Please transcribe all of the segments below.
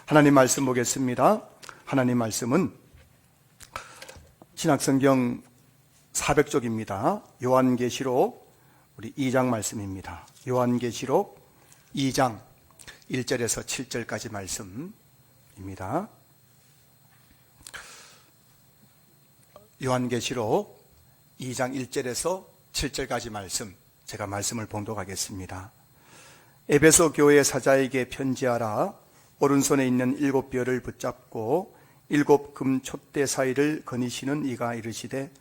하나님 말씀 보겠습니다. 하나님 말씀은 신약성경 400쪽입니다. 요한계시록 우리 2장 말씀입니다. 요한계시록 2장 1절에서 7절까지 말씀입니다. 요한계시록 2장 1절에서 7절까지 말씀, 제가 말씀을 봉독하겠습니다. 에베소 교회 사자에게 편지하라. 오른손에 있는 7별을 붙잡고 7 금 촛대 사이를 거니시는 이가 이르시되,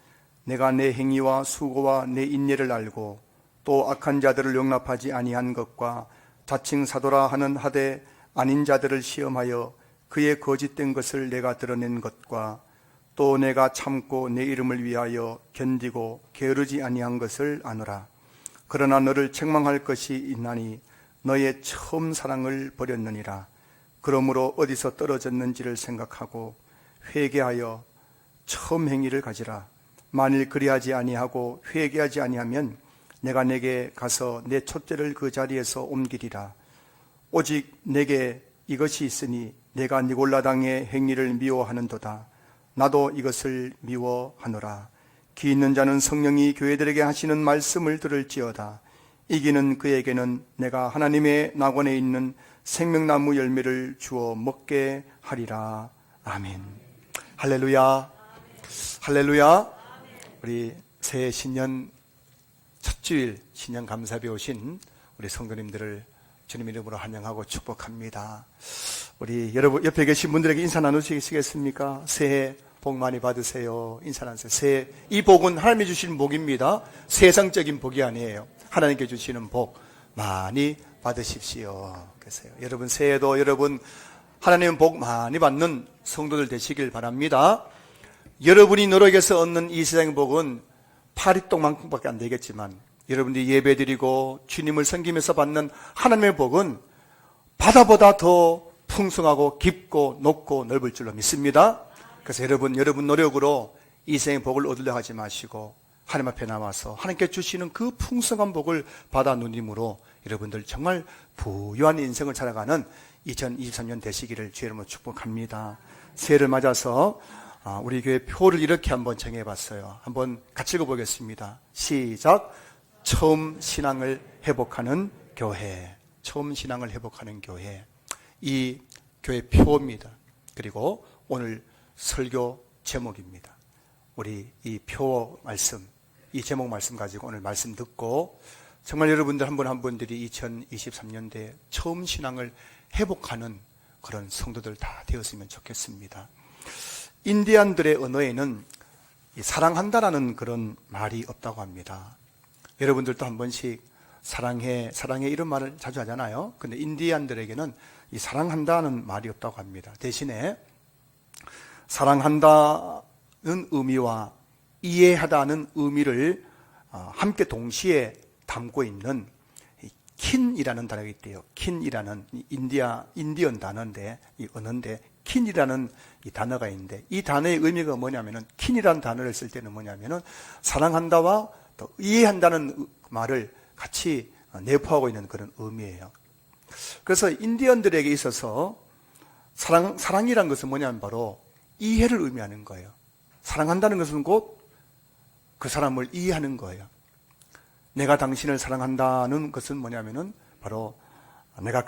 내가 내 행위와 수고와 내 인내를 알고 또 악한 자들을 용납하지 아니한 것과 자칭 사도라 하는 하되 아닌 자들을 시험하여 그의 거짓된 것을 내가 드러낸 것과 또 내가 참고 내 이름을 위하여 견디고 게으르지 아니한 것을 아노라. 그러나 너를 책망할 것이 있나니 너의 처음 사랑을 버렸느니라. 그러므로 어디서 떨어졌는지를 생각하고 회개하여 처음 행위를 가지라. 만일 그리하지 아니하고 회개하지 아니하면 내가 내게 가서 내 촛대를 그 자리에서 옮기리라. 오직 내게 이것이 있으니 내가 니골라당의 행위를 미워하는도다. 나도 이것을 미워하노라. 귀 있는 자는 성령이 교회들에게 하시는 말씀을 들을지어다. 이기는 그에게는 내가 하나님의 낙원에 있는 생명나무 열매를 주어 먹게 하리라. 아멘. 할렐루야. 할렐루야. 우리 새해 신년 첫 주일 신년 감사배 오신 우리 성도님들을 주님 이름으로 환영하고 축복합니다. 우리 여러분 옆에 계신 분들에게 인사 나누시겠습니까? 새해 복 많이 받으세요. 인사 나누세요. 새해, 이 복은 하나님이 주시는 복입니다. 세상적인 복이 아니에요. 하나님께 주시는 복 많이 받으십시오. 그래서요. 여러분 새해도 여러분 하나님 복 많이 받는 성도들 되시길 바랍니다. 여러분이 노력해서 얻는 이 세상의 복은 파리똥만큼밖에 안 되겠지만, 여러분들이 예배드리고 주님을 섬기면서 받는 하나님의 복은 바다보다 더 풍성하고 깊고 높고 넓을 줄로 믿습니다. 그래서 여러분 노력으로 이 세상의 복을 얻으려 하지 마시고 하나님 앞에 나와서 하나님께 주시는 그 풍성한 복을 받아 누림으로 여러분들 정말 부유한 인생을 살아가는 2023년 되시기를 주의 이름으로 축복합니다. 새해를 맞아서 우리 교회 표를 이렇게 한번 정해봤어요. 한번 같이 읽어보겠습니다. 시작. 처음 신앙을 회복하는 교회. 처음 신앙을 회복하는 교회. 이 교회 표입니다. 그리고 오늘 설교 제목입니다. 우리 이 표 말씀, 이 제목 말씀 가지고 오늘 말씀 듣고 정말 여러분들 한 분 한 분들이 2023년도에 처음 신앙을 회복하는 그런 성도들 다 되었으면 좋겠습니다. 인디안들의 언어에는 사랑한다라는 그런 말이 없다고 합니다. 여러분들도 한 번씩 사랑해 이런 말을 자주 하잖아요. 근데 인디안들에게는 이 사랑한다는 말이 없다고 합니다. 대신에 사랑한다는 의미와 이해하다는 의미를 함께 동시에 담고 있는 킨이라는 단어가 있대요. 킨이라는 인디언 단어인데, 이 언어인데, 킨이라는 이 단어가 있는데, 이 단어의 의미가 뭐냐면은, 킨이라는 단어를 쓸 때는 뭐냐면은, 사랑한다와 또 이해한다는 말을 같이 내포하고 있는 그런 의미예요. 그래서 인디언들에게 있어서 사랑이란 것은 뭐냐면 바로 이해를 의미하는 거예요. 사랑한다는 것은 곧 그 사람을 이해하는 거예요. 내가 당신을 사랑한다는 것은 뭐냐면은 바로 내가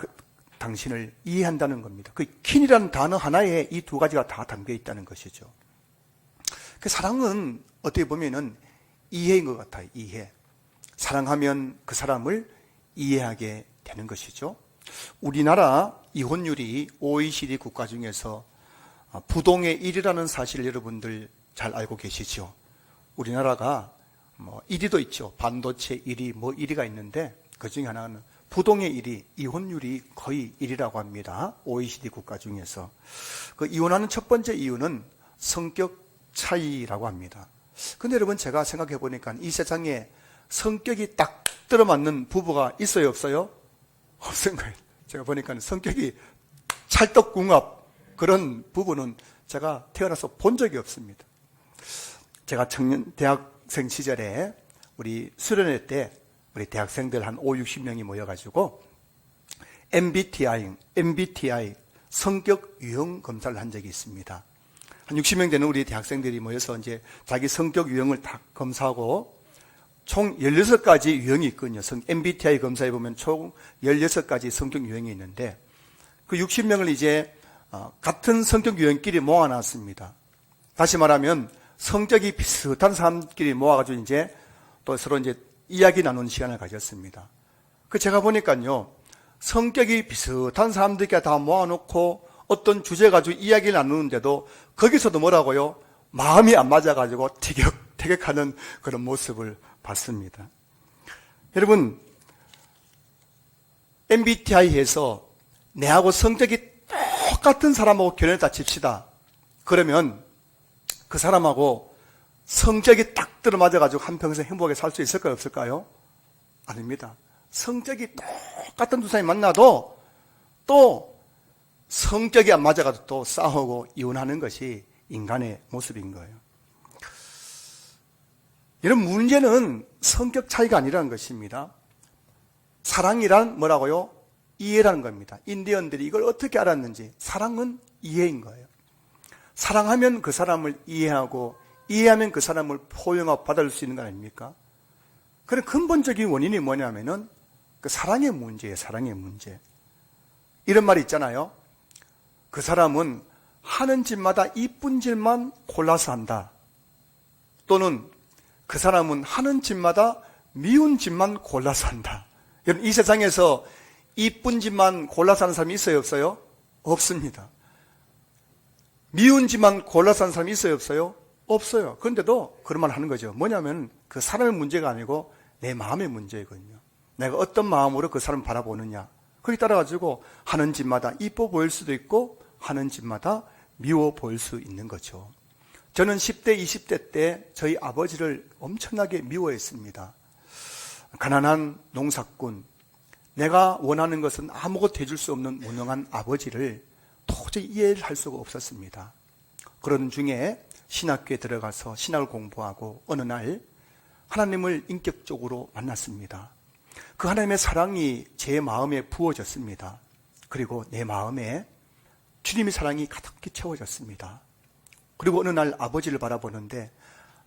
당신을 이해한다는 겁니다. 그 킨이라는 단어 하나에 이 두 가지가 다 담겨 있다는 것이죠. 그 사랑은 어떻게 보면은 이해인 것 같아요. 이해. 사랑하면 그 사람을 이해하게 되는 것이죠. 우리나라 이혼율이 OECD 국가 중에서 부동의 1위라는 사실을 여러분들 잘 알고 계시죠. 우리나라가 1위도 있죠. 반도체 1위, 1위가 있는데 그 중에 하나는 부동의 1위, 이혼율이 거의 1위라고 합니다. OECD 국가 중에서. 그 이혼하는 첫 번째 이유는 성격 차이라고 합니다. 근데 여러분 제가 생각해 보니까 이 세상에 성격이 딱 들어맞는 부부가 있어요, 없어요? 없는 거예요. 제가 보니까 성격이 찰떡궁합 그런 부부는 제가 태어나서 본 적이 없습니다. 제가 대학생 시절에 우리 수련회 때 우리 대학생들 한 50, 60명이 모여가지고 MBTI 성격 유형 검사를 한 적이 있습니다. 한 60명 되는 우리 대학생들이 모여서 이제 자기 성격 유형을 다 검사하고 총 16가지 유형이 있거든요. MBTI 검사에 보면 총 16가지 성격 유형이 있는데 그 60명을 이제 같은 성격 유형끼리 모아놨습니다. 다시 말하면 성격이 비슷한 사람끼리 모아가지고 이제 또 서로 이제 이야기 나누는 시간을 가졌습니다. 그 제가 보니까요, 성격이 비슷한 사람들끼리 다 모아놓고 어떤 주제 가지고 이야기를 나누는데도 거기서도 뭐라고요? 마음이 안 맞아가지고 티격태격하는 그런 모습을 봤습니다. 여러분, MBTI에서 내하고 성격이 똑같은 사람하고 결혼했다 칩시다. 그러면 그 사람하고 성격이 딱 들어맞아가지고 한평생 행복하게 살 수 있을까요? 없을까요? 아닙니다. 성격이 똑같은 두 사람이 만나도 또 성격이 안 맞아가지고 또 싸우고 이혼하는 것이 인간의 모습인 거예요. 여러분, 문제는 성격 차이가 아니라는 것입니다. 사랑이란 뭐라고요? 이해라는 겁니다. 인디언들이 이걸 어떻게 알았는지, 사랑은 이해인 거예요. 사랑하면 그 사람을 이해하고 이해하면 그 사람을 포용하고 받아줄 수 있는 거 아닙니까? 그런 근본적인 원인이 뭐냐면은 그 사랑의 문제예요. 사랑의 문제. 이런 말이 있잖아요. 그 사람은 하는 짓마다 이쁜 짓만 골라서 한다. 또는 그 사람은 하는 짓마다 미운 짓만 골라서 한다. 여러분, 이 세상에서 이쁜 짓만 골라서 하는 사람이 있어요? 없어요? 없습니다. 미운 짓만 골라서 하는 사람이 있어요? 없어요? 없어요. 그런데도 그런 말 하는 거죠. 뭐냐면 그 사람의 문제가 아니고 내 마음의 문제거든요. 내가 어떤 마음으로 그 사람을 바라보느냐. 거기에 따라 가지고 하는 짓마다 이뻐 보일 수도 있고 하는 짓마다 미워 보일 수 있는 거죠. 저는 10대, 20대 때 저희 아버지를 엄청나게 미워했습니다. 가난한 농사꾼, 내가 원하는 것은 아무것도 해줄 수 없는 무능한 아버지를 도저히 이해를 할 수가 없었습니다. 그런 중에 신학교에 들어가서 신학을 공부하고 어느 날 하나님을 인격적으로 만났습니다. 그 하나님의 사랑이 제 마음에 부어졌습니다. 그리고 내 마음에 주님의 사랑이 가득히 채워졌습니다. 그리고 어느 날 아버지를 바라보는데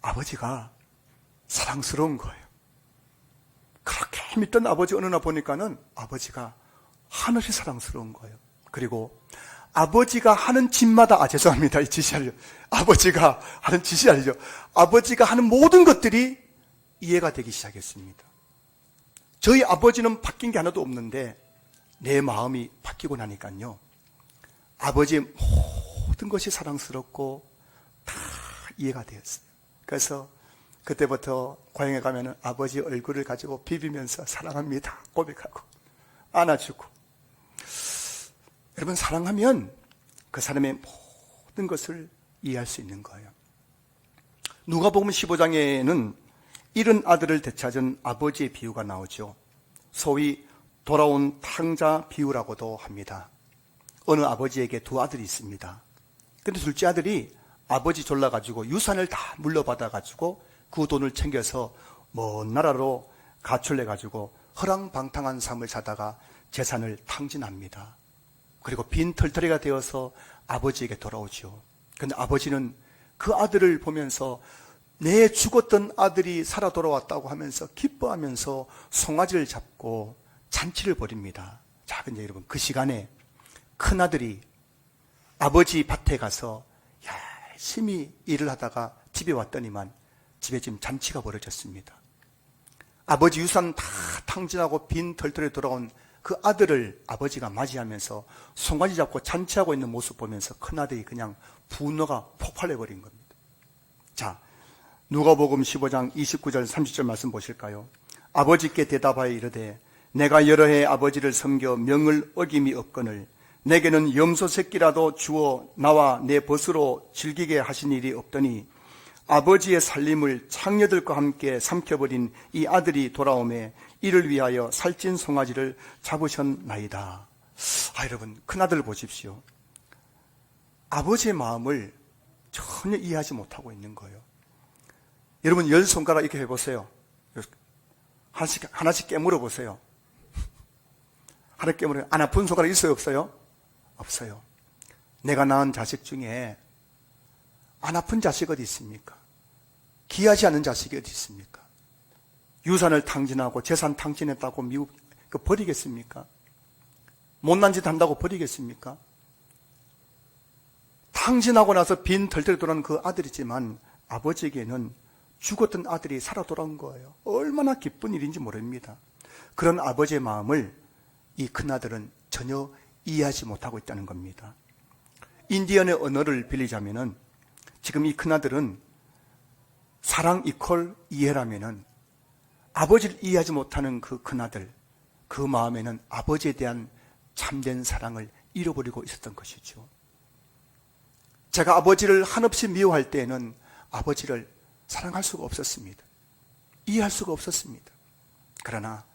아버지가 사랑스러운 거예요. 그렇게 믿던 아버지 어느 날 보니까는 아버지가 하늘이 사랑스러운 거예요. 그리고 아버지가 하는 짓마다, 죄송합니다. 이 짓이 아니죠. 아버지가 하는 짓이 아니죠. 아버지가 하는 모든 것들이 이해가 되기 시작했습니다. 저희 아버지는 바뀐 게 하나도 없는데 내 마음이 바뀌고 나니까요. 아버지의 모든 것이 사랑스럽고 다 이해가 되었어요. 그래서 그때부터 고향에 가면 아버지 얼굴을 가지고 비비면서 사랑합니다 고백하고 안아주고. 여러분, 사랑하면 그 사람의 모든 것을 이해할 수 있는 거예요. 누가복음 15장에는 잃은 아들을 되찾은 아버지의 비유가 나오죠. 소위 돌아온 탕자 비유라고도 합니다. 어느 아버지에게 두 아들이 있습니다. 근데 둘째 아들이 아버지 졸라가지고 유산을 다 물려받아가지고 그 돈을 챙겨서 먼 나라로 가출해가지고 허랑방탕한 삶을 사다가 재산을 탕진합니다. 그리고 빈털터리가 되어서 아버지에게 돌아오죠. 근데 아버지는 그 아들을 보면서 내 죽었던 아들이 살아 돌아왔다고 하면서 기뻐하면서 송아지를 잡고 잔치를 벌입니다. 자, 근데 여러분, 그 시간에 큰아들이 아버지 밭에 가서 열심히 일을 하다가 집에 왔더니만 집에 지금 잔치가 벌어졌습니다. 아버지 유산 다 탕진하고 빈 털털에 돌아온 그 아들을 아버지가 맞이하면서 송아지 잡고 잔치하고 있는 모습 보면서 큰아들이 그냥 분노가 폭발해버린 겁니다. 자, 누가복음 15장 29절 30절 말씀 보실까요? 아버지께 대답하여 이르되 내가 여러 해 아버지를 섬겨 명을 어김이 없거늘 내게는 염소 새끼라도 주어 나와 내 벗으로 즐기게 하신 일이 없더니 아버지의 살림을 창녀들과 함께 삼켜버린 이 아들이 돌아오매 이를 위하여 살찐 송아지를 잡으셨나이다. 여러분, 큰아들을 보십시오. 아버지의 마음을 전혀 이해하지 못하고 있는 거예요. 여러분, 10손가락 이렇게 해보세요. 하나씩 깨물어 보세요. 하나 깨물어. 안 아픈 손가락 있어요? 없어요? 없어요. 내가 낳은 자식 중에 안 아픈 자식 어디 있습니까? 귀하지 않은 자식이 어디 있습니까? 유산을 탕진하고 재산 탕진했다고 미국 버리겠습니까? 못난 짓 한다고 버리겠습니까? 탕진하고 나서 빈 털털이 돌아오는 그 아들이지만 아버지에게는 죽었던 아들이 살아 돌아온 거예요. 얼마나 기쁜 일인지 모릅니다. 그런 아버지의 마음을 이 큰아들은 전혀 이해하지 못하고 있다는 겁니다. 인디언의 언어를 빌리자면은 지금 이 큰아들은 사랑 이퀄 이해라면은 아버지를 이해하지 못하는 그 큰아들, 그 마음에는 아버지에 대한 참된 사랑을 잃어버리고 있었던 것이죠. 제가 아버지를 한없이 미워할 때에는 아버지를 사랑할 수가 없었습니다. 이해할 수가 없었습니다. 그러나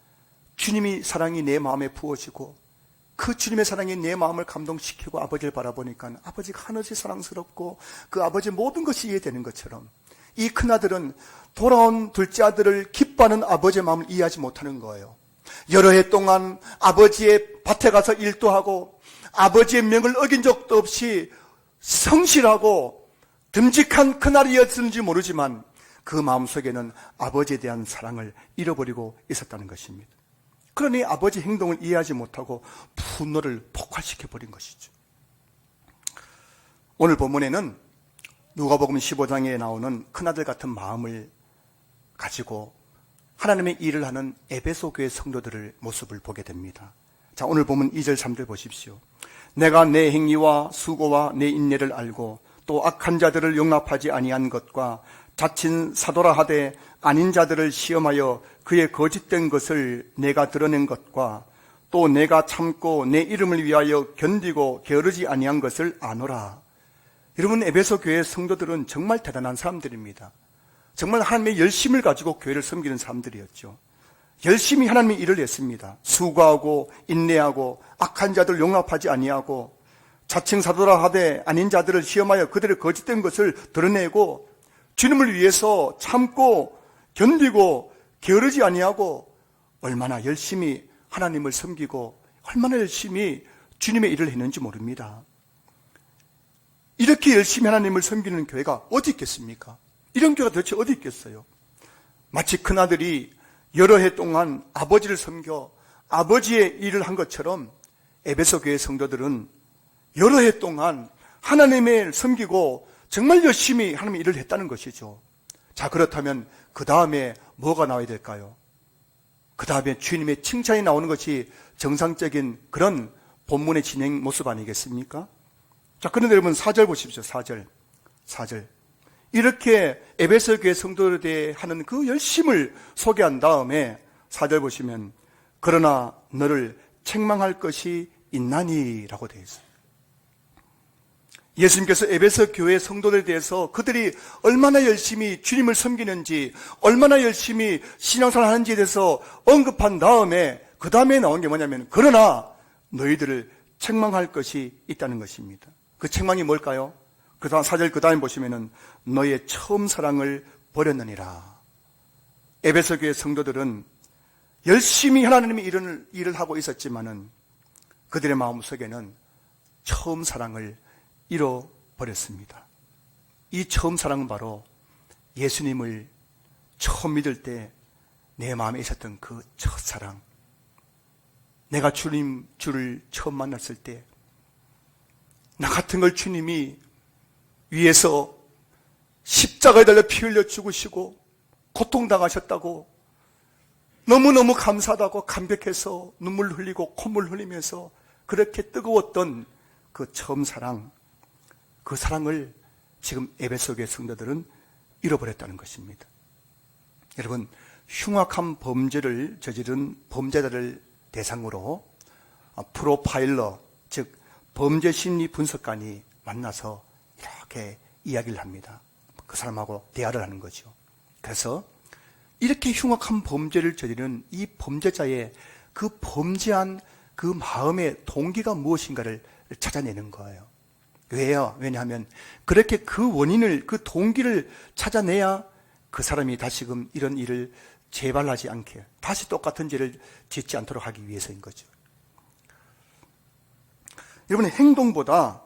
주님이 사랑이 내 마음에 부어지고 그 주님의 사랑이 내 마음을 감동시키고 아버지를 바라보니까 아버지가 한없이 사랑스럽고 그 아버지의 모든 것이 이해되는 것처럼 이 큰아들은 돌아온 둘째 아들을 기뻐하는 아버지의 마음을 이해하지 못하는 거예요. 여러 해 동안 아버지의 밭에 가서 일도 하고 아버지의 명을 어긴 적도 없이 성실하고 듬직한 큰아들이었는지 모르지만 그 마음속에는 아버지에 대한 사랑을 잃어버리고 있었다는 것입니다. 그러니 아버지 행동을 이해하지 못하고 분노를 폭발시켜버린 것이죠. 오늘 본문에는 누가복음 15장에 나오는 큰아들 같은 마음을 가지고 하나님의 일을 하는 에베소 교회 성도들의 모습을 보게 됩니다. 자, 오늘 보면 2절 3절 보십시오. 내가 내 행위와 수고와 내 인내를 알고 또 악한 자들을 용납하지 아니한 것과 자친 사도라 하되 아닌 자들을 시험하여 그의 거짓된 것을 내가 드러낸 것과 또 내가 참고 내 이름을 위하여 견디고 게으르지 아니한 것을 아노라. 여러분, 에베소 교회 성도들은 정말 대단한 사람들입니다. 정말 하나님의 열심을 가지고 교회를 섬기는 사람들이었죠. 열심히 하나님의 일을 했습니다. 수고하고 인내하고 악한 자들을 용납하지 아니하고 자칭 사도라 하되 아닌 자들을 시험하여 그들의 거짓된 것을 드러내고 주님을 위해서 참고 견디고 게으르지 아니하고 얼마나 열심히 하나님을 섬기고 얼마나 열심히 주님의 일을 했는지 모릅니다. 이렇게 열심히 하나님을 섬기는 교회가 어디 있겠습니까? 이런 교회가 도대체 어디 있겠어요? 마치 큰아들이 여러 해 동안 아버지를 섬겨 아버지의 일을 한 것처럼 에베소 교회 성도들은 여러 해 동안 하나님을 섬기고 정말 열심히 하나님의 일을 했다는 것이죠. 자, 그렇다면 그 다음에 뭐가 나와야 될까요? 그 다음에 주님의 칭찬이 나오는 것이 정상적인 그런 본문의 진행 모습 아니겠습니까? 자, 그런데 여러분 4절 보십시오. 4절. 이렇게 에베소 교회 성도들에 대해 하는 그 열심을 소개한 다음에 4절 보시면 그러나 너를 책망할 것이 있나니 라고 되어 있어요. 예수님께서 에베소 교회 성도들에 대해서 그들이 얼마나 열심히 주님을 섬기는지 얼마나 열심히 신앙생활 하는지에 대해서 언급한 다음에 그 다음에 나온 게 뭐냐면 그러나 너희들을 책망할 것이 있다는 것입니다. 그 책망이 뭘까요? 그 다음 4절 그 다음에 보시면은 너의 처음 사랑을 버렸느니라. 에베소 교회 성도들은 열심히 하나님의 일을 하고 있었지만은 그들의 마음속에는 처음 사랑을 잃어버렸습니다. 이 처음 사랑은 바로 예수님을 처음 믿을 때 내 마음에 있었던 그 첫사랑. 내가 주를 처음 만났을 때 나 같은 걸 주님이 위에서 십자가에 달려 피 흘려 죽으시고 고통당하셨다고 너무너무 감사하다고 감격해서 눈물 흘리고 콧물 흘리면서 그렇게 뜨거웠던 그 처음 사랑, 그 사랑을 지금 에베소 교회 성도들은 잃어버렸다는 것입니다. 여러분, 흉악한 범죄를 저지른 범죄자를 대상으로 프로파일러, 즉 범죄 심리 분석관이 만나서 이렇게 이야기를 합니다. 그 사람하고 대화를 하는 거죠. 그래서 이렇게 흉악한 범죄를 저지르는 이 범죄자의 그 범죄한 그 마음의 동기가 무엇인가를 찾아내는 거예요. 왜요? 왜냐하면 그렇게 그 원인을, 그 동기를 찾아내야 그 사람이 다시금 이런 일을 재발하지 않게, 다시 똑같은 죄를 짓지 않도록 하기 위해서인 거죠. 여러분, 행동보다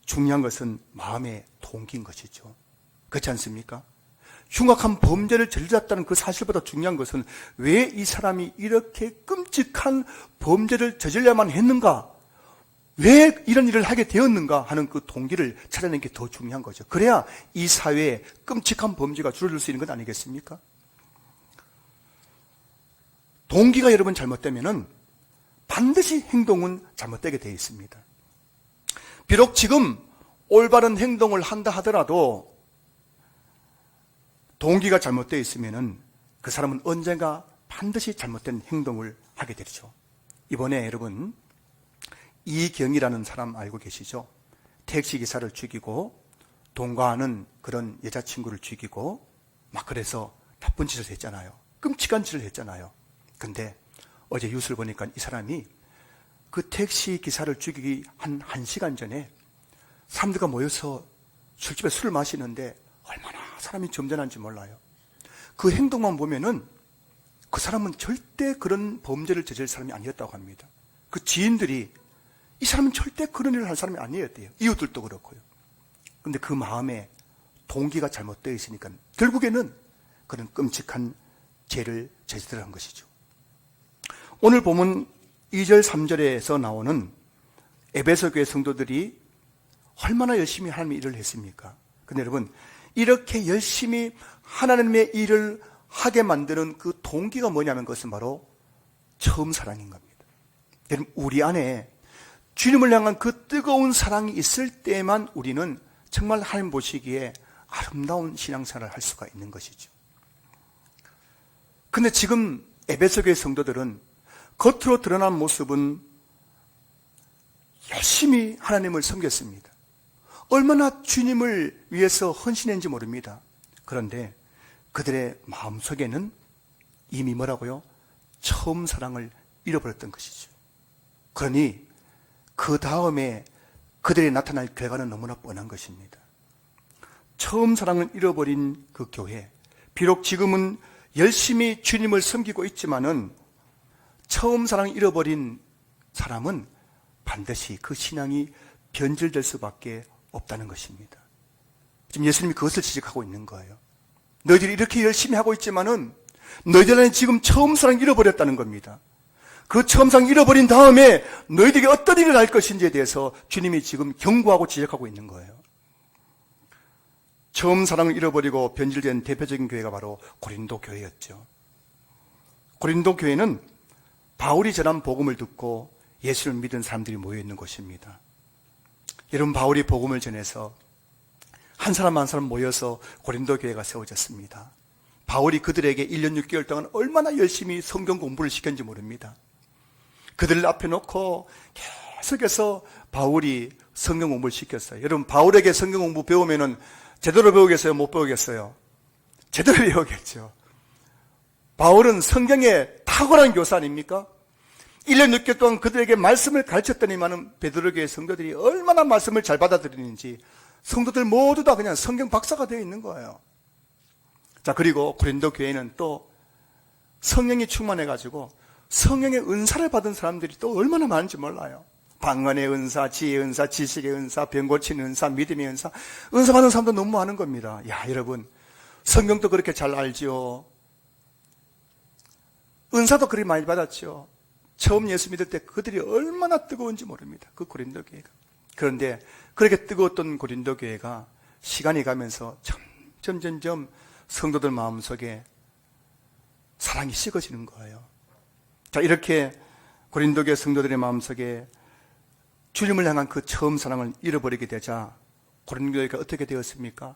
중요한 것은 마음의 동기인 것이죠. 그렇지 않습니까? 흉악한 범죄를 저질렀다는 그 사실보다 중요한 것은 왜 이 사람이 이렇게 끔찍한 범죄를 저질러야만 했는가? 왜 이런 일을 하게 되었는가 하는 그 동기를 찾아내는 게 더 중요한 거죠. 그래야 이 사회에 끔찍한 범죄가 줄어들 수 있는 것 아니겠습니까? 동기가 여러분 잘못되면은 반드시 행동은 잘못되게 되어 있습니다. 비록 지금 올바른 행동을 한다 하더라도 동기가 잘못되어 있으면은 그 사람은 언젠가 반드시 잘못된 행동을 하게 되죠. 이번에 여러분 이경이라는 사람 알고 계시죠? 택시기사를 죽이고 동거하는 그런 여자친구를 죽이고 막 그래서 나쁜 짓을 했잖아요. 끔찍한 짓을 했잖아요. 근데 어제 뉴스를 보니까 이 사람이 그 택시기사를 죽이기 한 1시간 전에 사람들과 모여서 술집에 술을 마시는데 얼마나 사람이 점잖은지 몰라요. 그 행동만 보면은 그 사람은 절대 그런 범죄를 저지를 사람이 아니었다고 합니다. 그 지인들이 이 사람은 절대 그런 일을 할 사람이 아니었대요. 이웃들도 그렇고요. 그런데 그 마음에 동기가 잘못되어 있으니까 결국에는 그런 끔찍한 죄를 저지르는 것이죠. 오늘 보면 2절 3절에서 나오는 에베소 교회 성도들이 얼마나 열심히 하나님의 일을 했습니까? 근데 여러분 이렇게 열심히 하나님의 일을 하게 만드는 그 동기가 뭐냐면 그것은 바로 처음 사랑인 겁니다. 여러분 우리 안에 주님을 향한 그 뜨거운 사랑이 있을 때만 우리는 정말 하나님 보시기에 아름다운 신앙생활을 할 수가 있는 것이죠. 근데 지금 에베소 교회 성도들은 겉으로 드러난 모습은 열심히 하나님을 섬겼습니다. 얼마나 주님을 위해서 헌신했는지 모릅니다. 그런데 그들의 마음속에는 이미 뭐라고요? 처음 사랑을 잃어버렸던 것이죠. 그러니 그 다음에 그들이 나타날 결과는 너무나 뻔한 것입니다. 처음 사랑을 잃어버린 그 교회, 비록 지금은 열심히 주님을 섬기고 있지만은 처음 사랑을 잃어버린 사람은 반드시 그 신앙이 변질될 수밖에 없다는 것입니다. 지금 예수님이 그것을 지적하고 있는 거예요. 너희들이 이렇게 열심히 하고 있지만은 너희들은 지금 처음 사랑 잃어버렸다는 겁니다. 그 처음 사랑 잃어버린 다음에 너희들이 어떤 일을 할 것인지에 대해서 주님이 지금 경고하고 지적하고 있는 거예요. 처음 사랑을 잃어버리고 변질된 대표적인 교회가 바로 고린도 교회였죠. 고린도 교회는 바울이 전한 복음을 듣고 예수를 믿은 사람들이 모여있는 곳입니다. 여러분 바울이 복음을 전해서 한 사람 한 사람 모여서 고린도 교회가 세워졌습니다. 바울이 그들에게 1년 6개월 동안 얼마나 열심히 성경 공부를 시켰는지 모릅니다. 그들을 앞에 놓고 계속해서 바울이 성경 공부를 시켰어요. 여러분 바울에게 성경 공부 배우면은 제대로 배우겠어요? 못 배우겠어요? 제대로 배우겠죠. 바울은 성경에 탁월한 교사 아닙니까? 1년 6개월 동안 그들에게 말씀을 가르쳤더니만은 베드로교회 성도들이 얼마나 말씀을 잘 받아들이는지 성도들 모두 다 그냥 성경 박사가 되어 있는 거예요. 자, 그리고 고린도 교회는 또 성령이 충만해가지고 성령의 은사를 받은 사람들이 또 얼마나 많은지 몰라요. 방언의 은사, 지혜의 은사, 지식의 은사, 병 고치는 은사, 믿음의 은사, 은사 받은 사람도 너무 많은 겁니다. 야, 여러분, 성경도 그렇게 잘 알지요. 은사도 그렇게 많이 받았죠. 처음 예수 믿을 때 그들이 얼마나 뜨거운지 모릅니다. 그 고린도 교회가. 그런데 그렇게 뜨거웠던 고린도 교회가 시간이 가면서 점점 성도들 마음속에 사랑이 식어지는 거예요. 자, 이렇게 고린도 교회 성도들의 마음속에 주님을 향한 그 처음 사랑을 잃어버리게 되자 고린도 교회가 어떻게 되었습니까?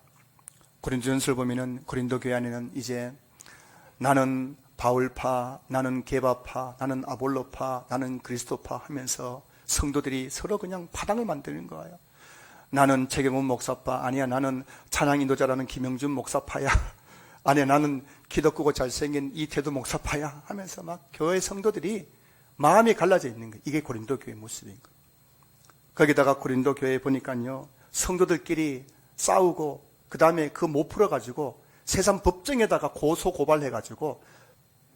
고린도전서를 보면은 고린도 교회 안에는 이제 나는 바울파, 나는 게바파, 나는 아볼로파, 나는 그리스도파 하면서 성도들이 서로 그냥 파당을 만드는 거예요. 나는 최경훈 목사파, 아니야 나는 찬양 인도자라는 김영준 목사파야, 아니야 나는 기독교고 잘생긴 이태두 목사파야 하면서 막 교회 성도들이 마음이 갈라져 있는 거예요. 이게 고린도 교회 모습인 거예요. 거기다가 고린도 교회에 보니까요, 성도들끼리 싸우고 그 다음에 그 못 풀어가지고 세상 법정에다가 고소 고발해가지고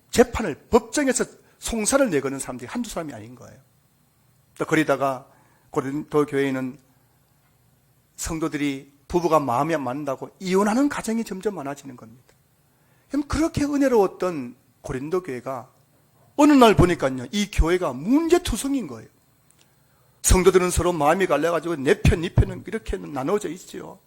재판을 법정에서 송사를 내거는 사람들이 한두 사람이 아닌 거예요. 또 그러다가 고린도 교회는 성도들이 부부가 마음이 안 맞는다고 이혼하는 가정이 점점 많아지는 겁니다. 그럼 그렇게 은혜로웠던 고린도 교회가 어느 날 보니까요, 이 교회가 문제투성인 거예요. 성도들은 서로 마음이 갈려가지고 내 편, 네 편은 이렇게 나눠져 있지요.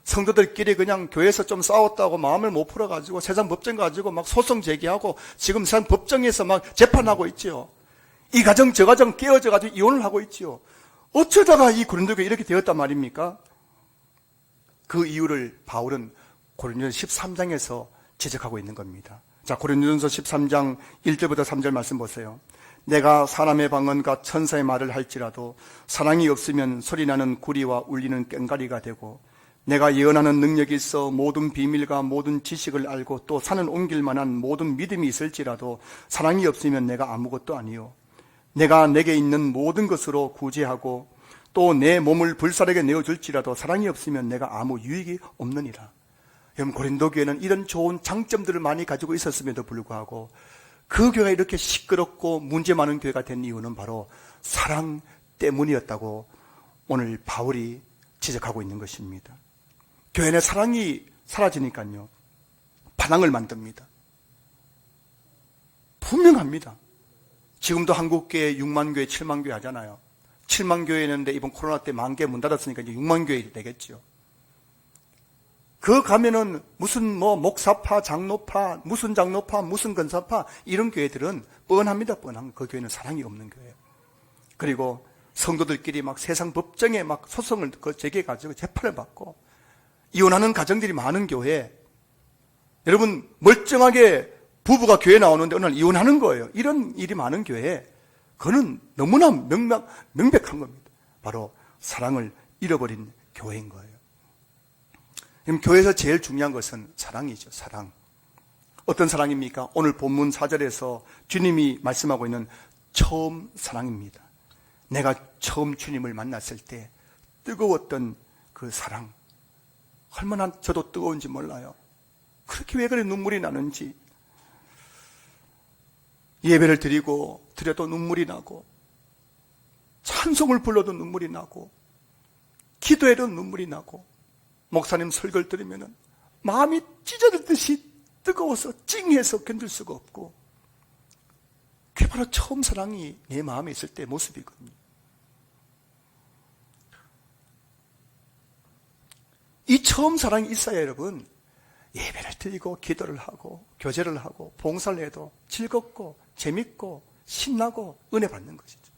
성도들끼리 그냥 교회에서 좀 싸웠다고 마음을 못 풀어가지고 세상 법정 가지고 막 소송 제기하고 지금 세상 법정에서 막 재판하고 있지요. 이 가정 저 가정 깨어져가지고 이혼을 하고 있지요. 어쩌다가 이 고린도 교회 이렇게 되었단 말입니까? 그 이유를 바울은 고린도전서 13장에서 지적하고 있는 겁니다. 자, 고린도전서 13장 1절부터 3절 말씀 보세요. 내가 사람의 방언과 천사의 말을 할지라도 사랑이 없으면 소리나는 구리와 울리는 꽹과리가 되고, 내가 예언하는 능력이 있어 모든 비밀과 모든 지식을 알고 또 산을 옮길 만한 모든 믿음이 있을지라도 사랑이 없으면 내가 아무것도 아니요, 내가 내게 있는 모든 것으로 구제하고 또 내 몸을 불살에게 내어줄지라도 사랑이 없으면 내가 아무 유익이 없느니라. 여러분, 고린도 교회는 이런 좋은 장점들을 많이 가지고 있었음에도 불구하고 그 교회가 이렇게 시끄럽고 문제 많은 교회가 된 이유는 바로 사랑 때문이었다고 오늘 바울이 지적하고 있는 것입니다. 교회 내 사랑이 사라지니까요, 반항을 만듭니다. 분명합니다. 지금도 한국교회 6만 교회, 7만 교회 하잖아요. 7만 교회 있는데 이번 코로나 때 10,000개 문 닫았으니까 이제 6만 교회 되겠죠. 그 가면은 무슨 목사파, 장로파, 무슨 장로파, 무슨 건사파, 이런 교회들은 뻔합니다. 뻔한. 그 교회는 사랑이 없는 교회예요. 그리고 성도들끼리 막 세상 법정에 막 소송을 제기해가지고 재판을 받고 이혼하는 가정들이 많은 교회. 여러분, 멀쩡하게 부부가 교회 나오는데 어느 날 이혼하는 거예요. 이런 일이 많은 교회, 그거는 너무나 명백한 겁니다. 바로 사랑을 잃어버린 교회인 거예요. 그럼 교회에서 제일 중요한 것은 사랑이죠. 사랑. 어떤 사랑입니까? 오늘 본문 4절에서 주님이 말씀하고 있는 처음 사랑입니다. 내가 처음 주님을 만났을 때 뜨거웠던 그 사랑, 얼마나 저도 뜨거운지 몰라요. 그렇게 왜 그래 눈물이 나는지. 예배를 드려도 눈물이 나고, 찬송을 불러도 눈물이 나고, 기도해도 눈물이 나고, 목사님 설교를 들으면 마음이 찢어졌듯이 뜨거워서 찡해서 견딜 수가 없고, 그게 바로 처음 사랑이 내 마음에 있을 때의 모습이거든요. 이 처음 사랑이 있어야 여러분, 예배를 드리고 기도를 하고 교제를 하고 봉사를 해도 즐겁고 재밌고 신나고 은혜 받는 것이죠.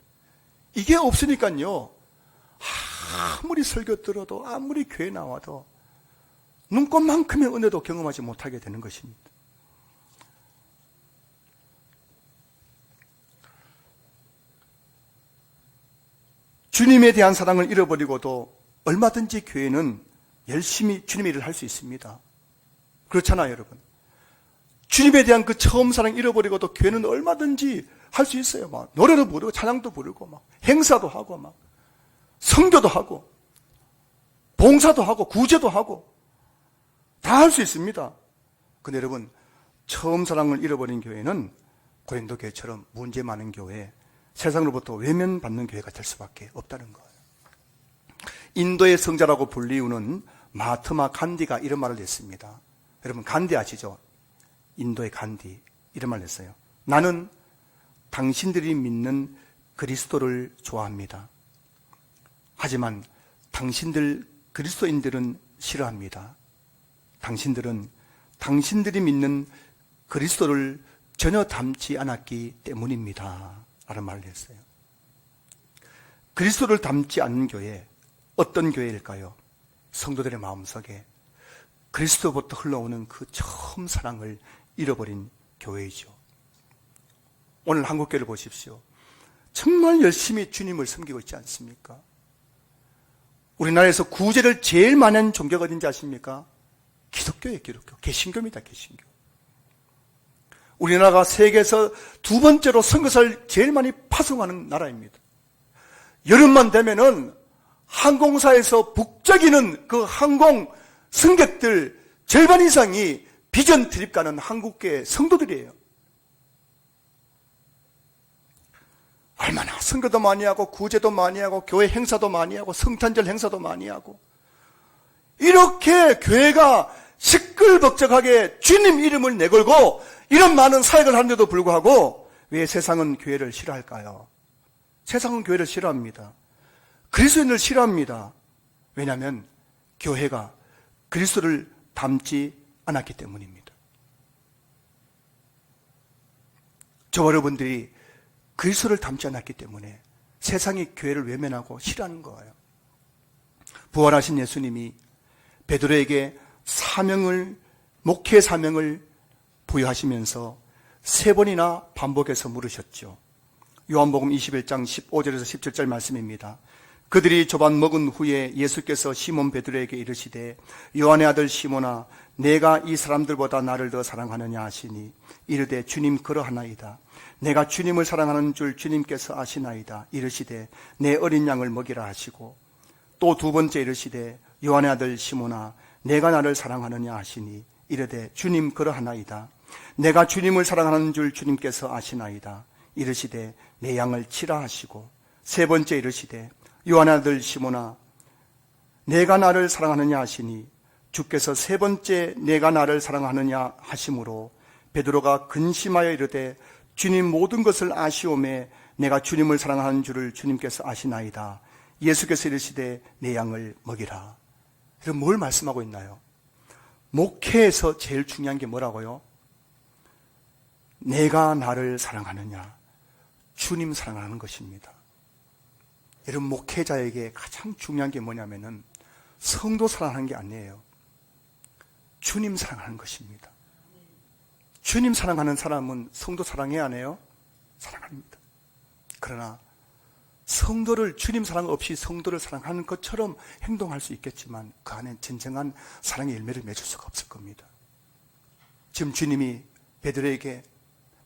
이게 없으니까요, 아무리 설교 들어도 아무리 교회 나와도 눈꽃만큼의 은혜도 경험하지 못하게 되는 것입니다. 주님에 대한 사랑을 잃어버리고도 얼마든지 교회는 열심히 주님의 일을 할 수 있습니다. 그렇잖아요, 여러분. 주님에 대한 그 처음 사랑 잃어버리고도 교회는 얼마든지 할 수 있어요. 막 노래도 부르고 찬양도 부르고 막 행사도 하고 막 선교도 하고 봉사도 하고 구제도 하고 다 할 수 있습니다. 근데 여러분, 처음 사랑을 잃어버린 교회는 고린도 교회처럼 문제 많은 교회, 세상으로부터 외면받는 교회가 될 수밖에 없다는 거예요. 인도의 성자라고 불리우는 마하트마 간디가 이런 말을 했습니다. 여러분, 간디 아시죠? 인도의 간디 이런 말을 했어요. 나는 당신들이 믿는 그리스도를 좋아합니다. 하지만 당신들 그리스도인들은 싫어합니다. 당신들은 당신들이 믿는 그리스도를 전혀 닮지 않았기 때문입니다. 라는 말을 했어요. 그리스도를 닮지 않는 교회, 어떤 교회일까요? 성도들의 마음속에 그리스도부터 흘러오는 그 처음 사랑을 잃어버린 교회이죠. 오늘 한국교회를 보십시오. 정말 열심히 주님을 섬기고 있지 않습니까? 우리나라에서 구제를 제일 많이 하는 종교가 어딘지 아십니까? 기독교예요. 기독교. 개신교입니다. 개신교. 우리나라가 세계에서 두 번째로 선교사를 제일 많이 파송하는 나라입니다. 여름만 되면은 항공사에서 북적이는 그 항공 승객들 절반 이상이 비전 트립 가는 한국계 성도들이에요. 얼마나 선교도 많이 하고 구제도 많이 하고 교회 행사도 많이 하고 성탄절 행사도 많이 하고 이렇게 교회가 시끌벅적하게 주님 이름을 내걸고 이런 많은 사역을 하는데도 불구하고 왜 세상은 교회를 싫어할까요? 세상은 교회를 싫어합니다. 그리스도인을 싫어합니다. 왜냐하면 교회가 그리스도를 닮지 않았기 때문입니다. 저와 여러분들이 그리스도를 닮지 않았기 때문에 세상이 교회를 외면하고 싫어하는 거예요. 부활하신 예수님이 베드로에게 목회 사명을 부여하시면서 3번이나 반복해서 물으셨죠. 요한복음 21장 15절에서 17절 말씀입니다. 그들이 조반 먹은 후에 예수께서 시몬 베드로에게 이르시되 요한의 아들 시몬아 내가 이 사람들보다 나를 더 사랑하느냐 하시니 이르되 주님 그러하나이다. 내가 주님을 사랑하는 줄 주님께서 아시나이다. 이르시되 내 어린 양을 먹이라 하시고 또 2번째 이르시되 요한의 아들 시몬아 내가 나를 사랑하느냐 하시니 이르되 주님 그러하나이다. 내가 주님을 사랑하는 줄 주님께서 아시나이다. 이르시되 내 양을 치라 하시고 3번째 이르시되 요한의 아들 시몬아 내가 나를 사랑하느냐 하시니 주께서 3번째 내가 나를 사랑하느냐 하심으로 베드로가 근심하여 이르되 주님 모든 것을 아시오매 내가 주님을 사랑하는 줄을 주님께서 아시나이다. 예수께서 이르시되 내 양을 먹이라. 그럼 뭘 말씀하고 있나요? 목회에서 제일 중요한 게 뭐라고요? 내가 나를 사랑하느냐, 주님 사랑하는 것입니다. 여러분, 목회자에게 가장 중요한 게 뭐냐면은 성도 사랑하는 게 아니에요. 주님 사랑하는 것입니다. 주님 사랑하는 사람은 성도 사랑해야 하네요? 사랑합니다. 그러나 성도를 주님 사랑 없이 성도를 사랑하는 것처럼 행동할 수 있겠지만 그 안에 진정한 사랑의 열매를 맺을 수가 없을 겁니다. 지금 주님이 베드로에게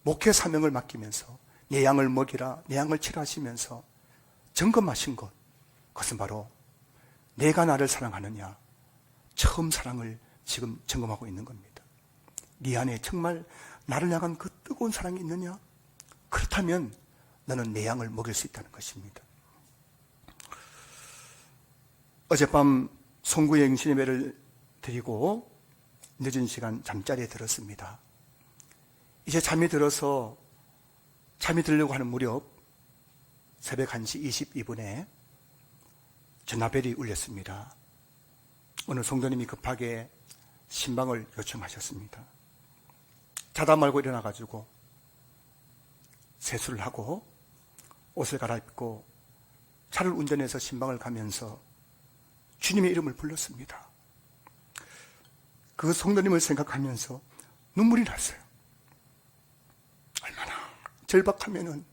목회 사명을 맡기면서 내 양을 먹이라, 내 양을 치라 하시면서 점검하신 것, 그것은 바로 내가 나를 사랑하느냐, 처음 사랑을 지금 점검하고 있는 겁니다. 네 안에 정말 나를 향한 그 뜨거운 사랑이 있느냐? 그렇다면 너는 내 양을 먹일 수 있다는 것입니다. 어젯밤 송구의 영신 예배를 드리고 늦은 시간 잠자리에 들었습니다. 이제 잠이 들어서 잠이 들려고 하는 무렵 새벽 1시 22분에 전화벨이 울렸습니다. 어느 성도님이 급하게 신방을 요청하셨습니다. 자다 말고 일어나가지고 세수를 하고 옷을 갈아입고 차를 운전해서 신방을 가면서 주님의 이름을 불렀습니다. 그 성도님을 생각하면서 눈물이 났어요. 얼마나 절박하면은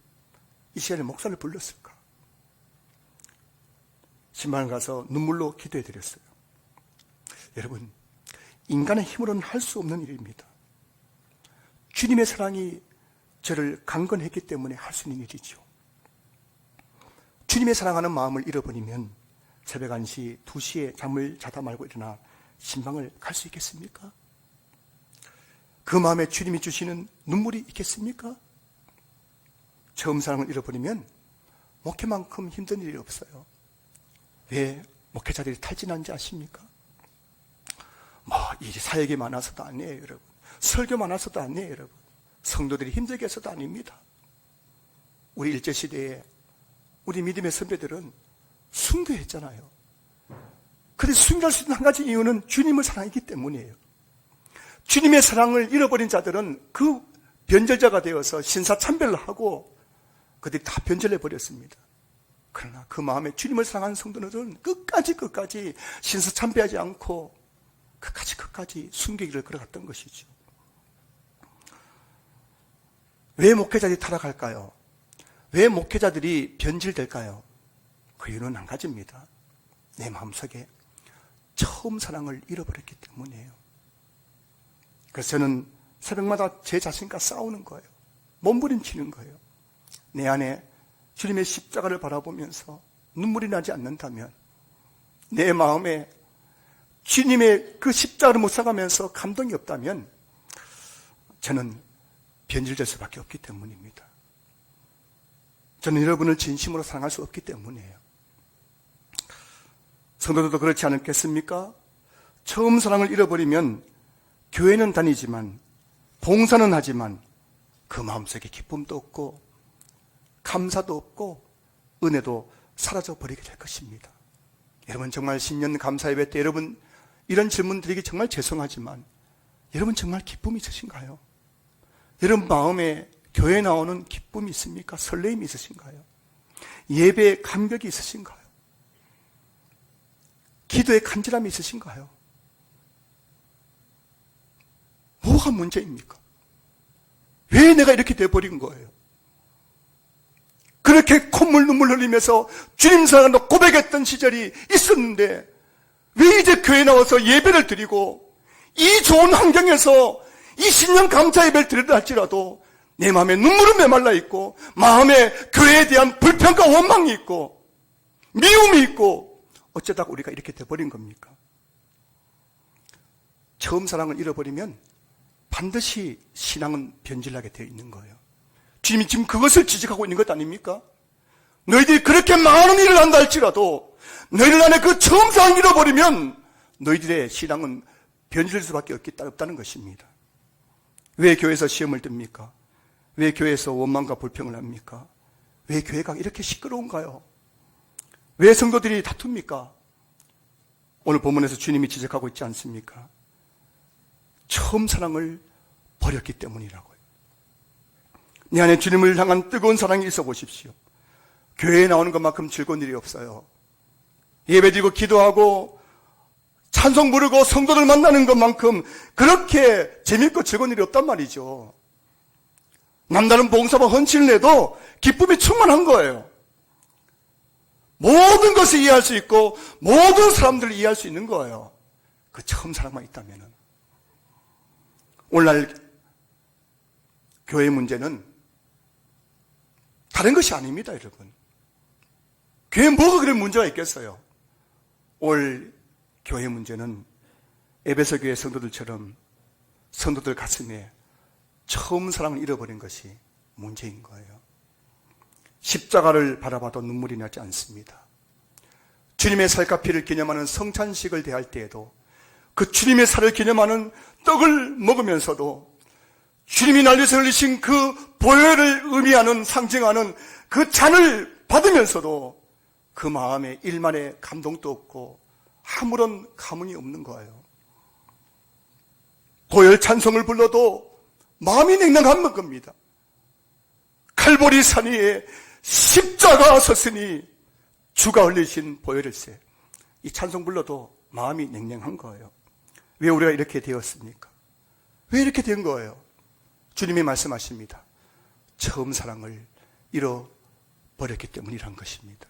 이 시간에 목사를 불렀을까? 신방을 가서 눈물로 기도해 드렸어요. 여러분, 인간의 힘으로는 할 수 없는 일입니다. 주님의 사랑이 저를 강건했기 때문에 할 수 있는 일이죠. 주님의 사랑하는 마음을 잃어버리면 새벽 1시, 2시에 잠을 자다 말고 일어나 신방을 갈 수 있겠습니까? 그 마음에 주님이 주시는 눈물이 있겠습니까? 처음 사랑을 잃어버리면 목회만큼 힘든 일이 없어요. 왜 목회자들이 탈진한지 아십니까? 일이 사역이 많아서도 아니에요, 여러분. 설교 많아서도 아니에요, 여러분. 성도들이 힘들게 해서도 아닙니다. 우리 일제시대에 우리 믿음의 선배들은 순교했잖아요. 그런데 순교할 수 있는 한 가지 이유는 주님을 사랑했기 때문이에요. 주님의 사랑을 잃어버린 자들은 그 변절자가 되어서 신사참배를 하고 그들이 다 변절해버렸습니다. 그러나 그 마음에 주님을 사랑하는 성도들은 끝까지 신사참배하지 않고 끝까지 순교의 길을 걸어갔던 것이죠. 왜 목회자들이 타락할까요? 왜 목회자들이 변질될까요? 그 이유는 한 가지입니다. 내 마음속에 처음 사랑을 잃어버렸기 때문이에요. 그래서 저는 새벽마다 제 자신과 싸우는 거예요. 몸부림치는 거예요. 내 안에 주님의 십자가를 바라보면서 눈물이 나지 않는다면, 내 마음에 주님의 그 십자가를 묵상하면서 감동이 없다면 저는 변질될 수밖에 없기 때문입니다. 저는 여러분을 진심으로 사랑할 수 없기 때문이에요. 성도들도 그렇지 않겠습니까? 처음 사랑을 잃어버리면 교회는 다니지만 봉사는 하지만 그 마음속에 기쁨도 없고 감사도 없고 은혜도 사라져 버리게 될 것입니다. 여러분 정말 신년 감사 예배 때 여러분 이런 질문 드리기 정말 죄송하지만 여러분 정말 기쁨이 있으신가요? 여러분 마음에 교회에 나오는 기쁨이 있습니까? 설레임이 있으신가요? 예배에 감격이 있으신가요? 기도에 간절함이 있으신가요? 뭐가 문제입니까? 왜 내가 이렇게 돼버린 거예요? 그렇게 콧물 눈물 흘리면서 주님 사랑한다 고백했던 시절이 있었는데 왜 이제 교회에 나와서 예배를 드리고 이 좋은 환경에서 이 신년 감사 예배를 드리다 할지라도 내 마음에 눈물은 메말라 있고 마음에 교회에 대한 불평과 원망이 있고 미움이 있고 어쩌다가 우리가 이렇게 돼버린 겁니까? 처음 사랑을 잃어버리면 반드시 신앙은 변질하게 되어 있는 거예요. 주님이 지금 그것을 지적하고 있는 것 아닙니까? 너희들이 그렇게 많은 일을 한다 할지라도 너희들 안에 그 처음 사랑을 잃어버리면 너희들의 신앙은 변질될 수밖에 없다는 것입니다. 왜 교회에서 시험을 듭니까? 왜 교회에서 원망과 불평을 합니까? 왜 교회가 이렇게 시끄러운가요? 왜 성도들이 다툽니까? 오늘 본문에서 주님이 지적하고 있지 않습니까? 처음 사랑을 버렸기 때문이라고요. 내 안에 주님을 향한 뜨거운 사랑이 있어 보십시오. 교회에 나오는 것만큼 즐거운 일이 없어요. 예배드리고 기도하고 찬송 부르고 성도들 만나는 것만큼 그렇게 재밌고 즐거운 일이 없단 말이죠. 남다른 봉사와 헌신을 내도 기쁨이 충만한 거예요. 모든 것을 이해할 수 있고 모든 사람들을 이해할 수 있는 거예요. 그 처음 사랑만 있다면은. 오늘날 교회 문제는 다른 것이 아닙니다, 여러분. 교회에 뭐가 그런 문제가 있겠어요? 올 교회 문제는 에베소 교회 성도들처럼 성도들 가슴에 처음 사랑을 잃어버린 것이 문제인 거예요. 십자가를 바라봐도 눈물이 나지 않습니다. 주님의 살과 피를 기념하는 성찬식을 대할 때에도 그 주님의 살을 기념하는 떡을 먹으면서도 주님이 날려서 흘리신 그 보혈을 의미하는 상징하는 그 잔을 받으면서도 그 마음에 일말의 감동도 없고 아무런 감흥이 없는 거예요. 보혈 찬송을 불러도 마음이 냉랭한 겁니다. 칼보리 산 위에 십자가 섰으니 주가 흘리신 보혈일세. 이 찬송 불러도 마음이 냉랭한 거예요. 왜 우리가 이렇게 되었습니까? 왜 이렇게 된 거예요? 주님이 말씀하십니다. 처음 사랑을 잃어버렸기 때문이란 것입니다.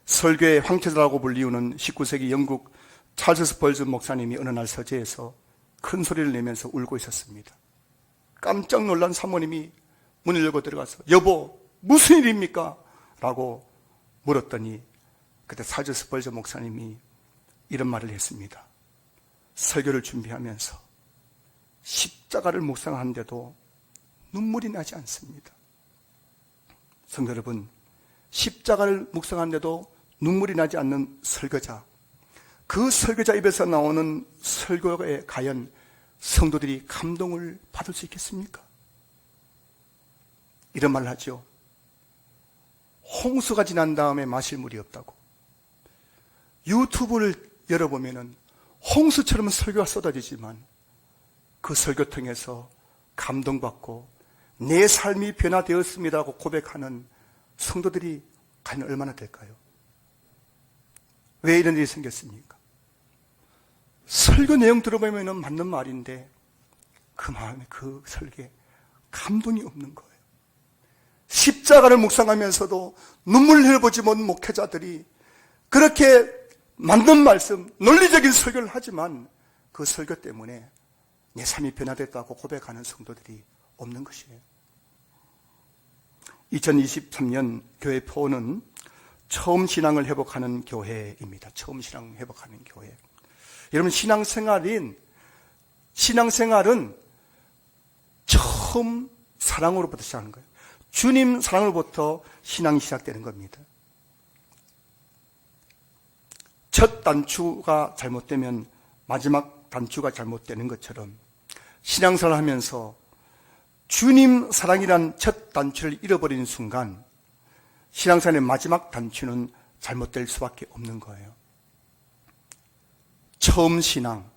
설교의 황태자라고 불리우는 19세기 영국 찰스 스펄즈 목사님이 어느 날 서재에서 큰 소리를 내면서 울고 있었습니다. 깜짝 놀란 사모님이 문을 열고 들어가서 여보 무슨 일입니까? 라고 물었더니 그때 찰스 스펄즈 목사님이 이런 말을 했습니다. 설교를 준비하면서 십자가를 묵상하는데도 눈물이 나지 않습니다. 성도 여러분, 십자가를 묵상하는데도 눈물이 나지 않는 설교자, 그 설교자 입에서 나오는 설교에 과연 성도들이 감동을 받을 수 있겠습니까? 이런 말을 하죠. 홍수가 지난 다음에 마실 물이 없다고. 유튜브를 열어보면은 홍수처럼 설교가 쏟아지지만 그 설교 통해서 감동받고 내 삶이 변화되었습니다라고 고백하는 성도들이 과연 얼마나 될까요? 왜 이런 일이 생겼습니까? 설교 내용 들어보면 맞는 말인데 그 마음에 그 설교에 감동이 없는 거예요. 십자가를 묵상하면서도 눈물 흘려보지 못한 목회자들이 그렇게 맞는 말씀, 논리적인 설교를 하지만 그 설교 때문에 내 삶이 변화됐다고 고백하는 성도들이 없는 것이에요. 2023년 교회 포는 처음 신앙을 회복하는 교회입니다. 처음 신앙 회복하는 교회. 여러분 신앙생활은 처음 사랑으로부터 시작하는 거예요. 주님 사랑으로부터 신앙이 시작되는 겁니다. 첫 단추가 잘못되면 마지막 단추가 잘못되는 것처럼 신앙생활을 하면서 주님 사랑이란 첫 단추를 잃어버리는 순간 신앙생활의 마지막 단추는 잘못될 수밖에 없는 거예요. 처음 신앙,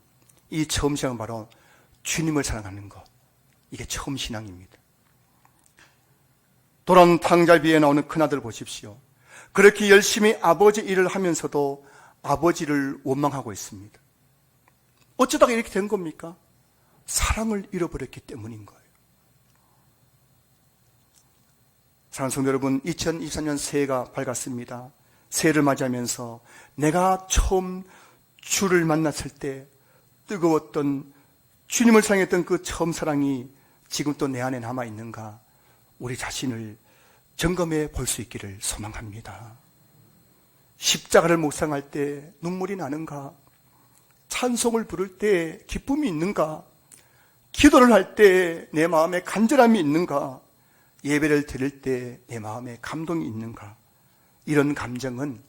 이 처음 신앙은 바로 주님을 사랑하는 것. 이게 처음 신앙입니다. 돌아오는 탕자비에 나오는 큰아들 보십시오. 그렇게 열심히 아버지 일을 하면서도 아버지를 원망하고 있습니다. 어쩌다가 이렇게 된 겁니까? 사랑을 잃어버렸기 때문인 거예요. 사랑하는 성도 여러분, 2024년 새해가 밝았습니다. 새해를 맞이하면서 내가 처음 주를 만났을 때 뜨거웠던 주님을 사랑했던 그 처음 사랑이 지금 또 내 안에 남아있는가, 우리 자신을 점검해 볼 수 있기를 소망합니다. 십자가를 묵상할 때 눈물이 나는가? 찬송을 부를 때 기쁨이 있는가? 기도를 할 때 내 마음에 간절함이 있는가? 예배를 드릴 때 내 마음에 감동이 있는가? 이런 감정은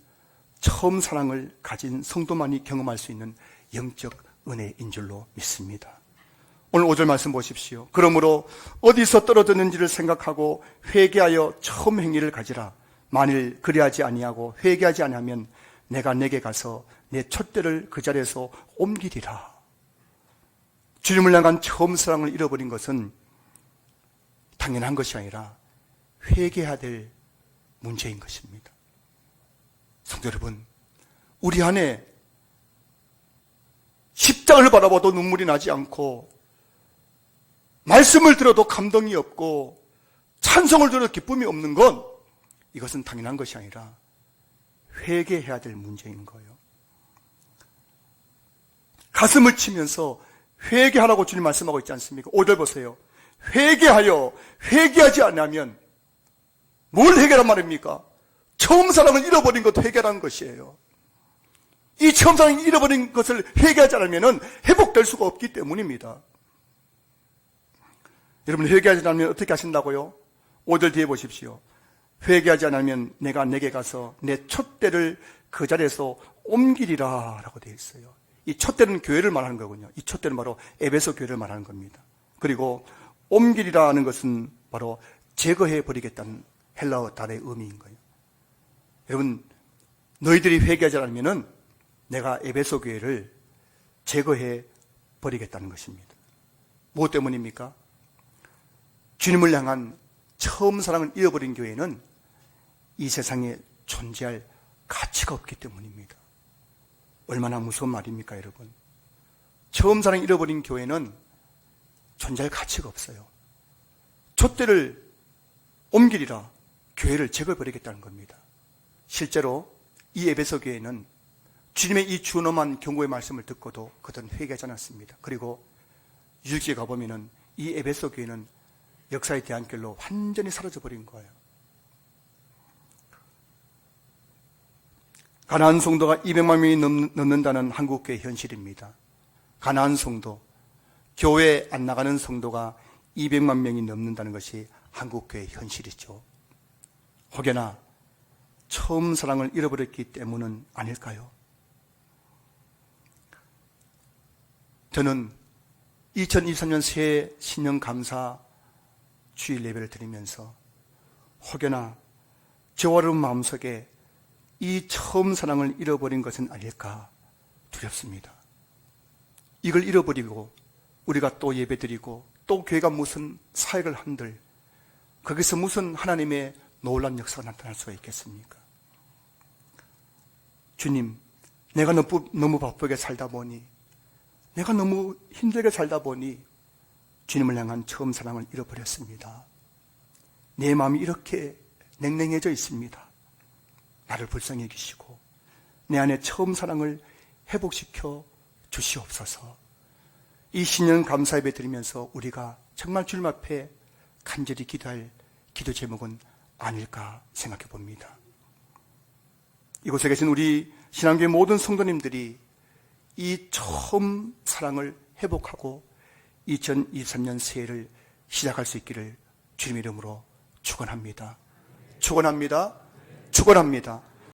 처음 사랑을 가진 성도만이 경험할 수 있는 영적 은혜인 줄로 믿습니다. 오늘 5절 말씀 보십시오. 그러므로 어디서 떨어졌는지를 생각하고 회개하여 처음 행위를 가지라. 만일 그리하지 아니하고 회개하지 아니하면 내가 내게 가서 내 촛대를 그 자리에서 옮기리라. 주님을 향한 처음 사랑을 잃어버린 것은 당연한 것이 아니라 회개해야 될 문제인 것입니다. 성도 여러분, 우리 안에 십자가를 바라봐도 눈물이 나지 않고 말씀을 들어도 감동이 없고 찬송을 들어도 기쁨이 없는 건 이것은 당연한 것이 아니라 회개해야 될 문제인 거예요. 가슴을 치면서 회개하라고 주님 말씀하고 있지 않습니까? 5절 보세요. 회개하여 회개하지 않으면 뭘 회개란 말입니까? 처음 사랑을 잃어버린 것도 회개라는 것이에요. 이 처음 사랑을 잃어버린 것을 회개하지 않으면 회복될 수가 없기 때문입니다. 여러분, 회개하지 않으면 어떻게 하신다고요? 5절 뒤에 보십시오. 회개하지 않으면 내가 내게 가서 내 촛대를 그 자리에서 옮기리라 라고 되어 있어요. 이 촛대는 교회를 말하는 거군요. 이 촛대는 바로 에베소 교회를 말하는 겁니다. 그리고 옮기리라 하는 것은 바로 제거해 버리겠다는 헬라어 단어의 의미인 거예요. 여러분, 너희들이 회개하지 않으면 내가 에베소 교회를 제거해 버리겠다는 것입니다. 무엇 때문입니까? 주님을 향한 처음 사랑을 잃어버린 교회는 이 세상에 존재할 가치가 없기 때문입니다. 얼마나 무서운 말입니까, 여러분? 처음 사랑 잃어버린 교회는 존재할 가치가 없어요. 촛대를 옮기리라, 교회를 제거해버리겠다는 겁니다. 실제로 이 에베소 교회는 주님의 이 준엄한 경고의 말씀을 듣고도 그들은 회개하지 않았습니다. 그리고 6절에 가보면은 이 에베소 교회는 역사의 대안길로 완전히 사라져버린 거예요. 가나안 성도가 200만 명이 넘는다는 한국교회 현실입니다. 가나안 성도, 교회 안 나가는 성도가 200만 명이 넘는다는 것이 한국교회 현실이죠. 혹여나 처음 사랑을 잃어버렸기 때문은 아닐까요? 저는 2023년 새해 신년 감사 주일 예배를 드리면서 혹여나 저와 여러분 마음속에 이 처음 사랑을 잃어버린 것은 아닐까 두렵습니다. 이걸 잃어버리고 우리가 또 예배드리고 또 교회가 무슨 사역을 한들 거기서 무슨 하나님의 놀라운 역사가 나타날 수가 있겠습니까? 주님, 내가 너무 바쁘게 살다 보니, 내가 너무 힘들게 살다 보니 주님을 향한 처음 사랑을 잃어버렸습니다. 내 마음이 이렇게 냉랭해져 있습니다. 나를 불쌍히 여기시고 내 안에 처음 사랑을 회복시켜 주시옵소서. 이 신년 감사 예배 드리면서 우리가 정말 주님 앞에 간절히 기도할 기도 제목은 아닐까 생각해 봅니다. 이곳에 계신 우리 신앙교회 모든 성도님들이 이 처음 사랑을 회복하고 2023년 새해를 시작할 수 있기를 주님의 이름으로 축원합니다. 축원합니다. 축원합니다.